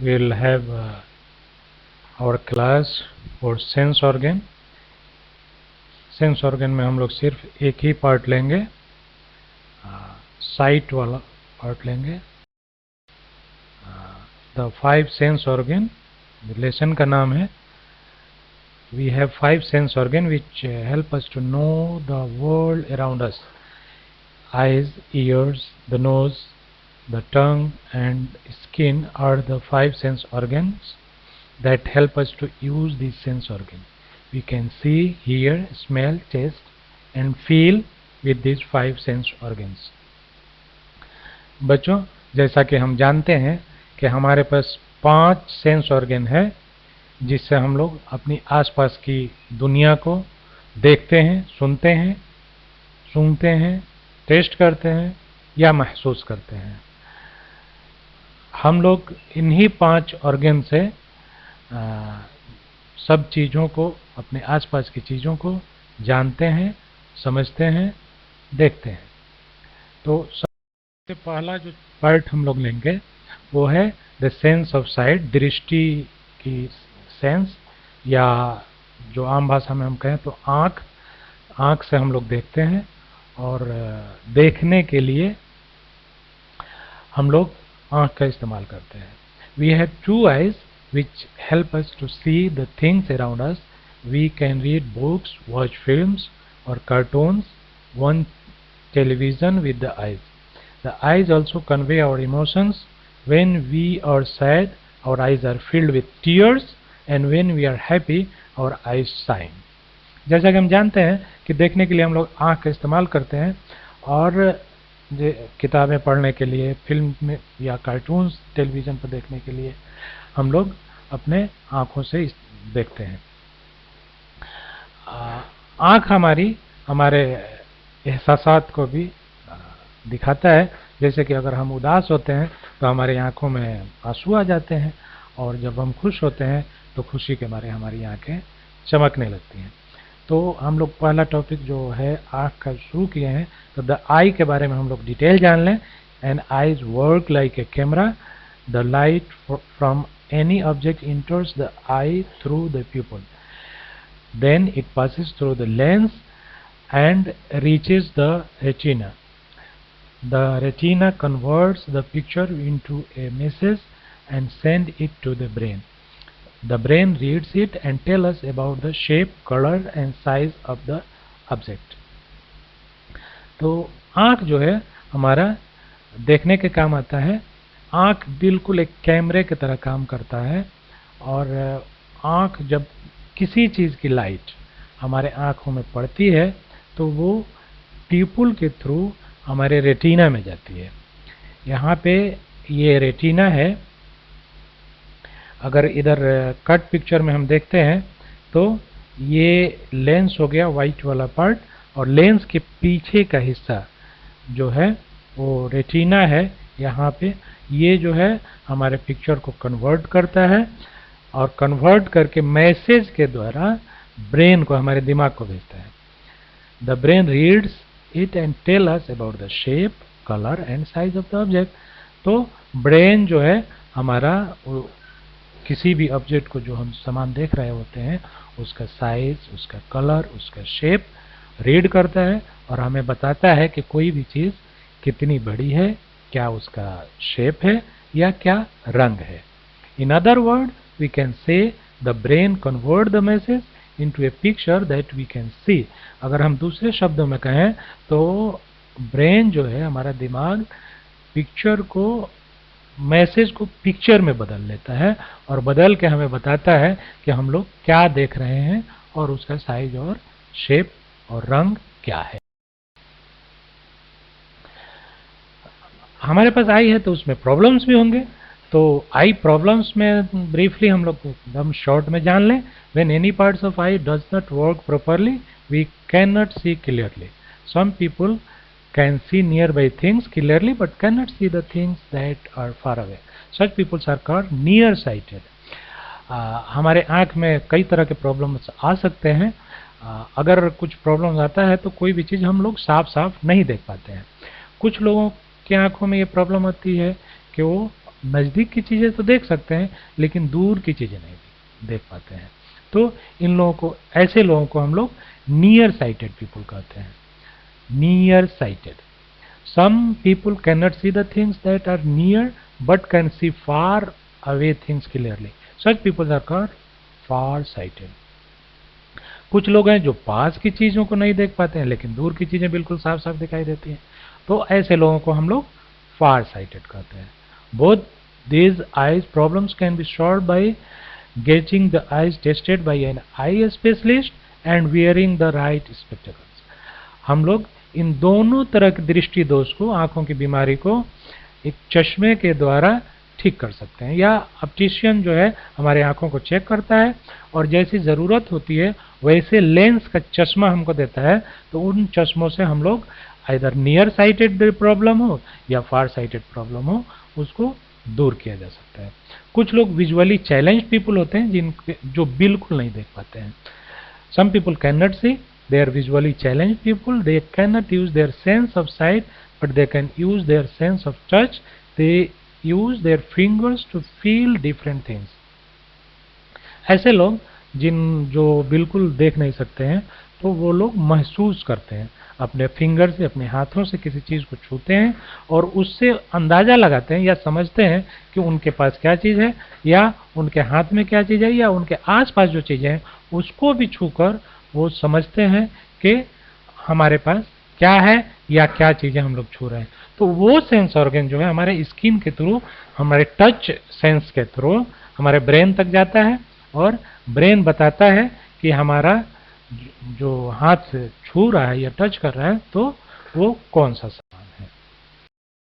we'll have our class for sense organ. Sense organ में हम लोग सिर्फ एक ही पार्ट लेंगे, साइट वाला पार्ट लेंगे। द 5 सेंस ऑर्गन, लेसन का नाम है we have 5 sense organ which help us to know the world around us. Eyes, ears, the nose, the tongue and skin are the 5 sense organs that help us to use these sense organs. We can see, hear, smell, taste and feel with these 5 sense organs. बच्चों, जैसा कि हम जानते हैं कि हमारे पास 5 sense organ है जिससे हम लोग अपनी आसपास की दुनिया को देखते हैं, सुनते हैं, सूंघते हैं, टेस्ट करते हैं या महसूस करते हैं। हम लोग इन्हीं 5 ऑर्गन से सब चीज़ों को, अपने आसपास की चीज़ों को जानते हैं, समझते हैं, देखते हैं। तो सबसे पहला जो पार्ट हम लोग लेंगे वो है द सेंस ऑफ साइट, दृष्टि की सेंस, या जो आम भाषा में हम कहें तो आँख। आँख से हम लोग देखते हैं और देखने के लिए हम लोग आँख का इस्तेमाल करते हैं। We have 2 eyes which help us to see the things around us. We can read books, watch films or cartoons, watch television with the eyes. The eyes also convey our emotions. When we are sad, our eyes are filled with tears, and when we are happy, our eyes shine. जैसा कि हम जानते हैं कि देखने के लिए हम लोग आँख का इस्तेमाल करते हैं और किताबें पढ़ने के लिए, फिल्म में या कार्टून्स टेलीविज़न पर देखने के लिए हम लोग अपने आँखों से देखते हैं। आँख हमारे एहसासात को भी दिखाता है। जैसे कि अगर हम उदास होते हैं तो हमारी आँखों में आंसू आ जाते हैं, और जब हम खुश होते हैं तो खुशी के मारे हमारी आँखें चमकने लगती हैं। तो हम लोग पहला टॉपिक जो है आँख का शुरू किए हैं, तो द आई के बारे में हम लोग डिटेल जान लें। And eyes work like a camera. The light from any object enters the eye through the pupil. Then it passes through the lens and reaches the retina. The retina converts the picture into a message and sends it to the brain. The brain reads it and tells us about the shape, color and size of the object. तो आँख जो है हमारा देखने के काम आता है। आँख बिल्कुल एक कैमरे की तरह काम करता है, और आँख जब किसी चीज़ की लाइट हमारे आँखों में पड़ती है तो वो प्यूपिल के थ्रू हमारे रेटिना में जाती है। यहाँ पे ये रेटिना है। अगर इधर कट पिक्चर में हम देखते हैं तो ये लेंस हो गया, वाइट वाला पार्ट, और लेंस के पीछे का हिस्सा जो है वो रेटिना है। यहाँ पे ये जो है हमारे पिक्चर को कन्वर्ट करता है, और कन्वर्ट करके मैसेज के द्वारा ब्रेन को, हमारे दिमाग को भेजता है। The brain reads it and tell us about the shape, colour and size of the object. तो ब्रेन जो है हमारा किसी भी ऑब्जेक्ट को, जो हम सामान देख रहे होते हैं, उसका साइज, उसका कलर, उसका शेप रीड करता है और हमें बताता है कि कोई भी चीज़ कितनी बड़ी है, क्या उसका शेप है या क्या रंग है। In other word we can say the brain convert the message into a picture that we can see. अगर हम दूसरे शब्दों में कहें तो ब्रेन जो है, हमारा दिमाग, पिक्चर को, मैसेज को पिक्चर में बदल लेता है और बदल के हमें बताता है कि हम लोग क्या देख रहे हैं और उसका साइज और शेप और रंग क्या है। हमारे पास आई है तो उसमें प्रॉब्लम्स भी होंगे। तो आई प्रॉब्लम्स में ब्रीफली हम लोग एकदम शॉर्ट में जान लें। When any parts of eye does not work properly we can not see clearly. Some people can see near by things clearly but can not see the things that are far away. Such peoples are called near sighted. हमारे आँख में कई तरह के problems आ सकते हैं। अगर कुछ प्रॉब्लम्स आता है तो कोई भी चीज़ हम लोग साफ साफ नहीं देख पाते हैं। कुछ लोगों की आँखों में ये प्रॉब्लम आती है कि वो नज़दीक की चीज़ें तो देख सकते हैं लेकिन दूर की चीज़ें नहीं देख पाते हैं। तो इन लोगों को, ऐसे लोगों को हम लोग नियर साइटेड पीपल कहते हैं। Near sighted, some people cannot see the things that are near but can see far away things clearly. Such people are called far sighted. कुछ लोग हैं जो पास की चीजों को नहीं देख पाते हैं लेकिन दूर की चीजें बिल्कुल साफ साफ दिखाई देती हैं, तो ऐसे लोगों को हम लोग फार साइटेड कहते हैं। Both these eyes problems can be solved by getting the eyes tested by an eye specialist and wearing the right spectacles. हम लोग इन दोनों तरह के दृष्टि दोष को, आंखों की बीमारी को एक चश्मे के द्वारा ठीक कर सकते हैं, या ऑप्टिशियन जो है हमारे आंखों को चेक करता है और जैसी ज़रूरत होती है वैसे लेंस का चश्मा हमको देता है, तो उन चश्मों से हम लोग इधर नियर साइटेड प्रॉब्लम हो या फार साइटेड प्रॉब्लम हो उसको दूर किया जा सकता है। कुछ लोग विजुअली चैलेंज्ड पीपल होते हैं जिनके जो बिल्कुल नहीं देख पाते हैं। Some people can not see, they are visually challenged people, they cannot use their sense of sight but they can use their sense of touch, they use their fingers to feel different things. ऐसे लोग जो बिल्कुल देख नहीं सकते हैं तो वो लोग महसूस करते हैं, अपने फिंगर से, अपने हाथों से किसी चीज़ को छूते हैं और उससे अंदाज़ा लगाते हैं या समझते हैं कि उनके पास क्या चीज़ है या उनके हाथ में क्या चीज़ है या उनके आसपास जो चीज़ें हैं उसको भी छूकर वो समझते हैं कि हमारे पास क्या है या क्या चीज़ें हम लोग छू रहे हैं। तो वो सेंस ऑर्गन जो है हमारे स्किन के थ्रू, हमारे टच सेंस के थ्रू हमारे ब्रेन तक जाता है और ब्रेन बताता है कि हमारा जो हाथ से छू रहा है या टच कर रहा है तो वो कौन सा